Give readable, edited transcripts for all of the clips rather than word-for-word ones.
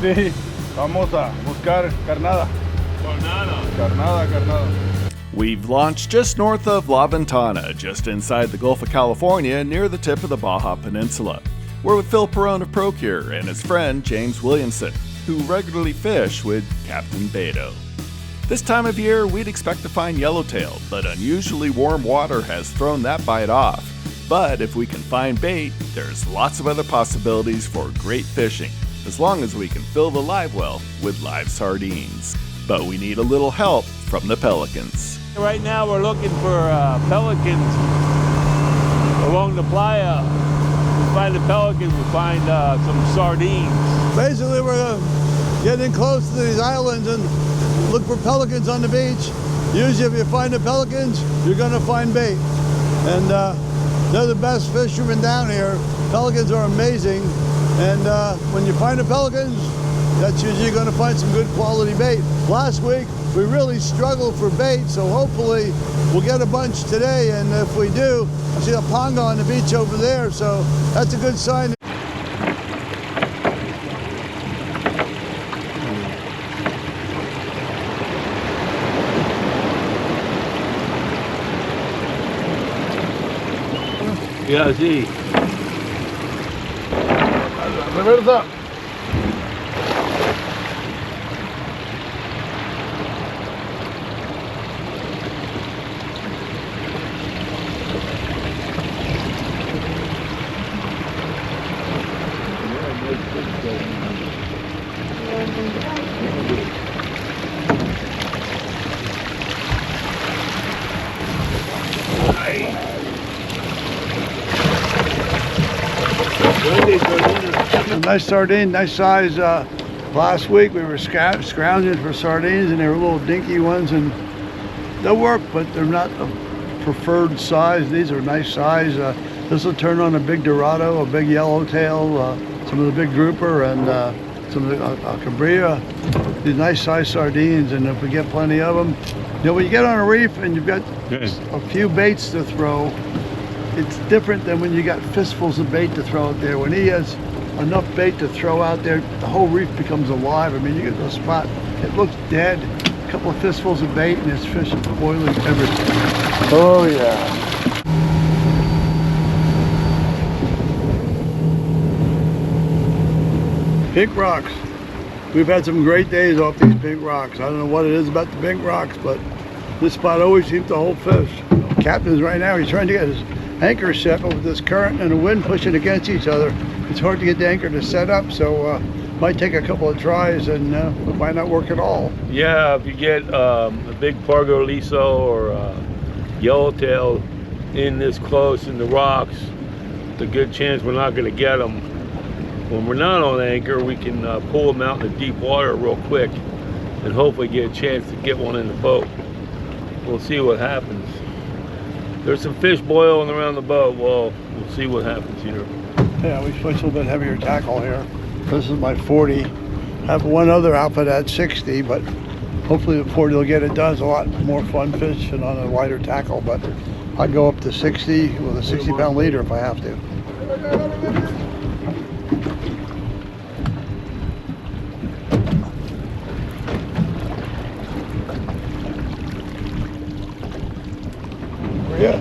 Sí, vamos a buscar carnada. Carnada. We've launched just north of La Ventana, just inside the Gulf of California, near the tip of the Baja Peninsula. We're with Phil Perone of Procure and his friend James Williamson, who regularly fish with Captain Beto. This time of year, we'd expect to find yellowtail, but unusually warm water has thrown that bite off. But if we can find bait, there's lots of other possibilities for great fishing, as long as we can fill the live well with live sardines. But we need a little help from the pelicans. Right now we're looking for pelicans along the playa. We find the pelicans, we find some sardines. Basically, we're getting close to these islands and look for pelicans on the beach. Usually if you find the pelicans, you're gonna find bait. And they're the best fishermen down here. Pelicans are amazing. And when you find the pelicans, that's usually gonna find some good quality bait. Last week, we really struggled for bait, so hopefully we'll get a bunch today. And if we do, I see a ponga on the beach over there, so that's a good sign. Yeah, sí. Reversa. Nice sardine, nice size. Last week we were scrounging for sardines and they were little dinky ones, and they'll work, but they're not a preferred size. These are nice size. This will turn on a big Dorado, a big yellowtail, some of the big grouper, and some of the cabria. These nice size sardines, and if we get plenty of them, you know, when you get on a reef and you've got a few baits to throw, it's different than when you got fistfuls of bait to throw out there. When he has enough bait to throw out there, the whole reef becomes alive. I mean, you get to a spot, it looks dead, a couple of fistfuls of bait, and there's fish boiling everything. Oh yeah. Pink rocks. We've had some great days off these pink rocks. I don't know what it is about the pink rocks, but this spot always seems to hold fish. Captain's right now, he's trying to get his anchor set, but with this current and the wind pushing against each other, it's hard to get the anchor to set up, so might take a couple of tries and it might not work at all. Yeah, if you get a big Pargo Liso or yellowtail in this close in the rocks, it's a good chance we're not going to get them. When we're not on anchor, we can pull them out in the deep water real quick and hopefully get a chance to get one in the boat. We'll see what happens. There's some fish boiling around the boat. Well, we'll see what happens here. Yeah, we fish a little bit heavier tackle here. This is my 40. I have one other outfit at 60, but hopefully the 40 will get it done. It's a lot more fun fishing on a lighter tackle, but I go up to 60 with a 60-pound leader if I have to. Yeah.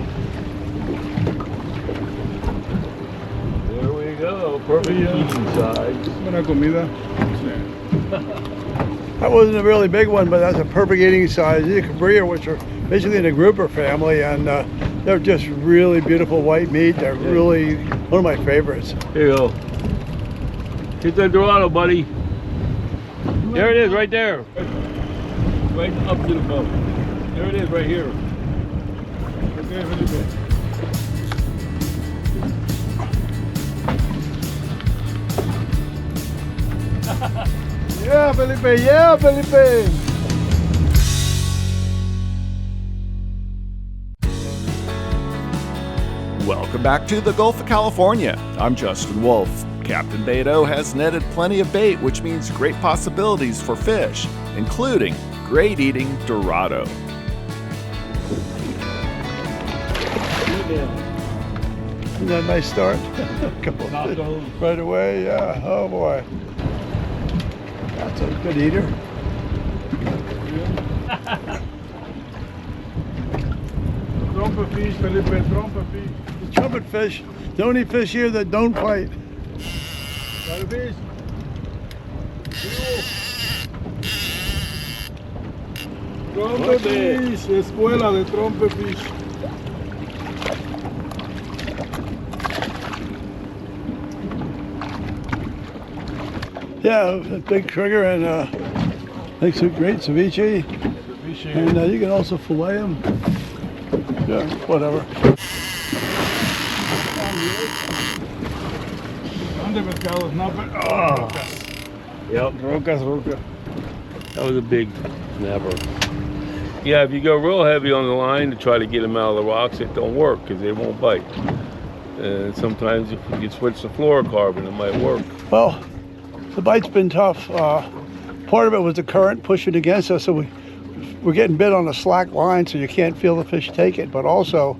There we go. Perfect eating size. Buena comida. That wasn't a really big one, but that's a perfect eating size. These are cabria, which are basically in the grouper family, and they're just really beautiful white meat. They're really one of my favorites. Here you go. Hit that Dorado, buddy. There it is, right there. Right up to the boat. There it is, right here. Okay, Felipe. Yeah, Felipe. Yeah, Felipe. Welcome back to the Gulf of California. I'm Justin Wolf. Captain Beto has netted plenty of bait, which means great possibilities for fish, including great eating Dorado. Isn't that a nice start? A couple of fish right away, yeah. Oh boy. That's a good eater. Trompe fish, Felipe, trompe fish. The trumpet fish, the only fish here that don't fight. Trompe fish. Trompe fish, escuela de trompe fish. Yeah, a big trigger and makes a great ceviche. And you can also fillet them. Yeah, whatever. Grande pescado, snapper. Yep. Rocas. That was a big snapper. Yeah, if you go real heavy on the line to try to get them out of the rocks, it don't work because they won't bite. And sometimes if you switch to fluorocarbon, it might work. Well, the bite's been tough. Part of it was the current pushing against us, so we're getting bit on a slack line, so you can't feel the fish take it. But also,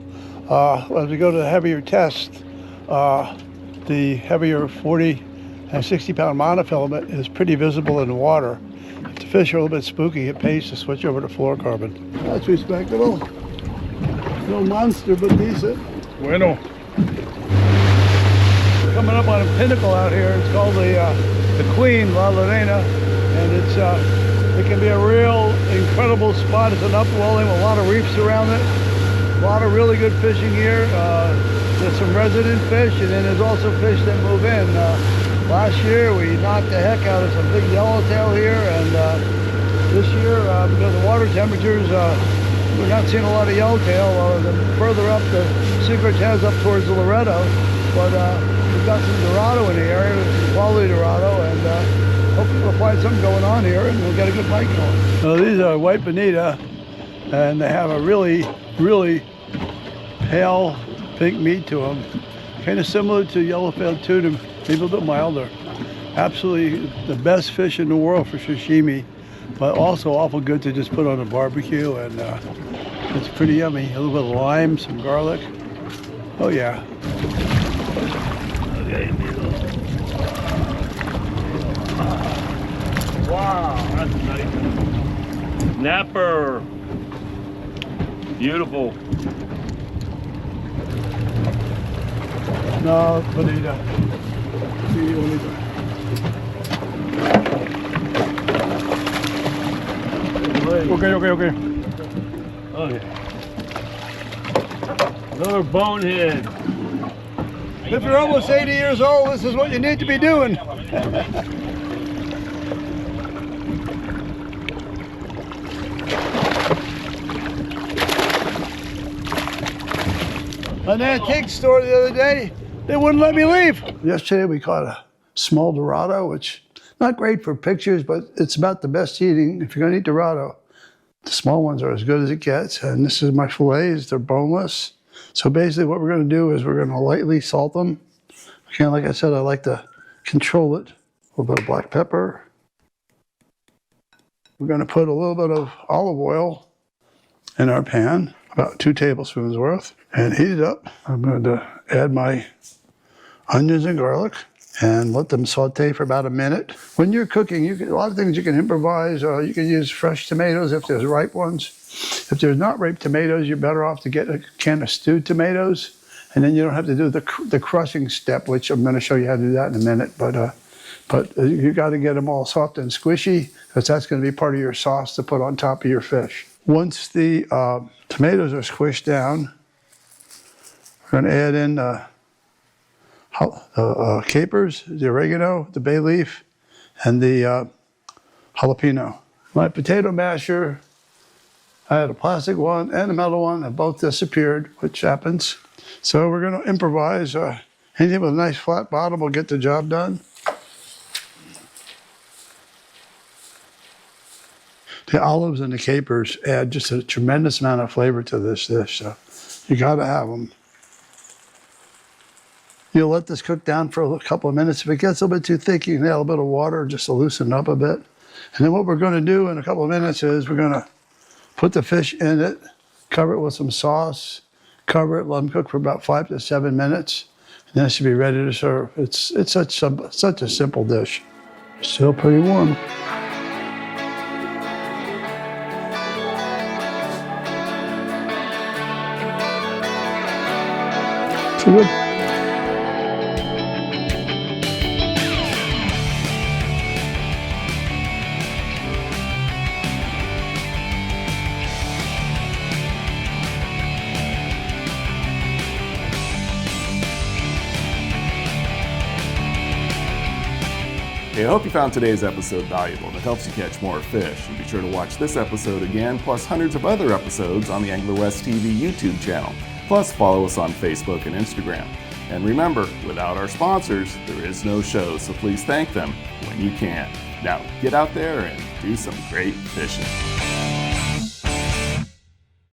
as we go to the heavier test, the heavier 40 and 60-pound monofilament is pretty visible in the water. If the fish are a little bit spooky, it pays to switch over to fluorocarbon. That's respectable. No monster, but decent. Bueno. Coming up on a pinnacle out here. It's called the Queen, La Lorena, and it can be a real incredible spot. It's an upwelling with a lot of reefs around it. A lot of really good fishing here. There's some resident fish, and then there's also fish that move in. Last year we knocked the heck out of some big yellowtail here, and this year, because of water temperatures, we're not seeing a lot of yellowtail. The further up the Secrets has up towards the Dorado, but we've got some Dorado in the area, some quality Dorado, and hopefully we'll find something going on here and we'll get a good bite going. So these are white bonita, and they have a really, really pale pink meat to them. Kind of similar to yellowfin tuna, maybe a little milder. Absolutely the best fish in the world for sashimi, but also awful good to just put on a barbecue, and it's pretty yummy. A little bit of lime, some garlic. Oh yeah. Okay. Wow, that's nice. Snapper. Beautiful. No, bonita. Sí, bonita. Okay. Okay. Another bonehead. If you're almost 80 years old, this is what you need to be doing. An antique store the other day, they wouldn't let me leave. Yesterday we caught a small Dorado, which not great for pictures, but it's about the best eating if you're gonna eat Dorado. The small ones are as good as it gets, and this is my fillets. They're boneless. So basically what we're gonna do is we're gonna lightly salt them. Again, like I said, I like to control it. A little bit of black pepper. We're gonna put a little bit of olive oil in our pan, about 2 tablespoons worth, and heat it up. I'm going to add my onions and garlic and let them saute for about a minute. When you're cooking, a lot of things you can improvise. You can use fresh tomatoes if there's ripe ones. If there's not ripe tomatoes, you're better off to get a can of stewed tomatoes, and then you don't have to do the crushing step, which I'm going to show you how to do that in a minute. But you got to get them all soft and squishy, because that's going to be part of your sauce to put on top of your fish. Once the tomatoes are squished down, we're going to add in capers, the oregano, the bay leaf, and the jalapeno. My potato masher, I had a plastic one and a metal one, and both disappeared, which happens. So we're going to improvise. Anything with a nice flat bottom will get the job done. The olives and the capers add just a tremendous amount of flavor to this dish, so you got to have them. You'll let this cook down for a couple of minutes. If it gets a little bit too thick, you can add a little bit of water just to loosen it up a bit. And then what we're going to do in a couple of minutes is we're going to put the fish in it, cover it with some sauce, cover it, let them cook for about 5 to 7 minutes, and then it should be ready to serve. It's such a simple dish. Still pretty warm. Too good. Hey, I hope you found today's episode valuable and it helps you catch more fish. And be sure to watch this episode again, plus hundreds of other episodes on the Angler West TV YouTube channel. Plus, follow us on Facebook and Instagram. And remember, without our sponsors, there is no show, so please thank them when you can. Now, get out there and do some great fishing.